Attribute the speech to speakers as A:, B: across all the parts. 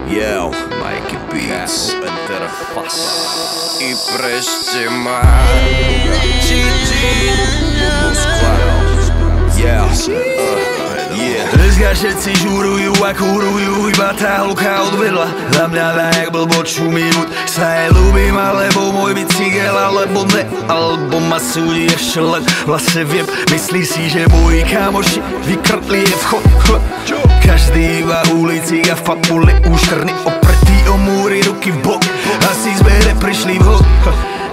A: Jel, Mikey Beats, interfaz I wreszcie mam
B: Dneska všetci žúrujú a kúrujú, iba tá hlucha odvedla. Za mňa jak blbo čumí buď sa jej ľúbim, alebo môj bicykel, alebo ne, alebo ma súdi ešte len vlastne viem. Myslí si, že moji kámoši vykrtli je vchod. Každý iba ulici a fabule úštrny opretý o múry, ruky v bok. Asi sme neprišli vhod.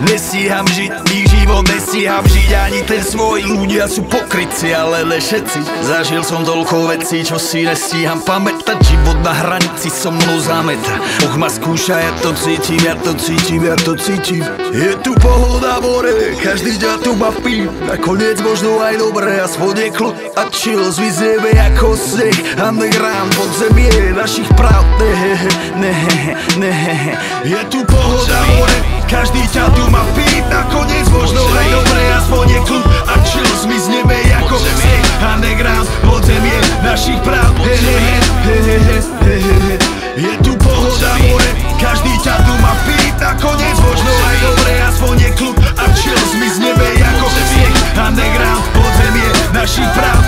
B: Nestíham žiť, ich život nestíham žiť, ani ten svoj. Ľudia sú pokrytci, ale ne všetci. Zažil som toľko vecí, čo si nestíham pamätať. Život na hranici so mnou zameta. Och ma skúša, ja to cítim, ja to cítim, ja to cítim. Je tu pohoda more, každý ďa tu ma pí. Nakoniec možno aj dobré, aspoň je kľud a chill. Zmizeme ako sneh, underground, podzemie našich práv. Je tu pohoda more, každý ťa tu má pít, nakoniec možno aj dobre, aspoň je kľud a chill. Zmizneme ako sneh, underground, podzemie našich práv. Je tu pohoda more, každý ťa tu má pít, nakoniec možno aj dobre, aspoň je kľud a chill. Zmizneme ako sneh, underground, podzemie našich práv.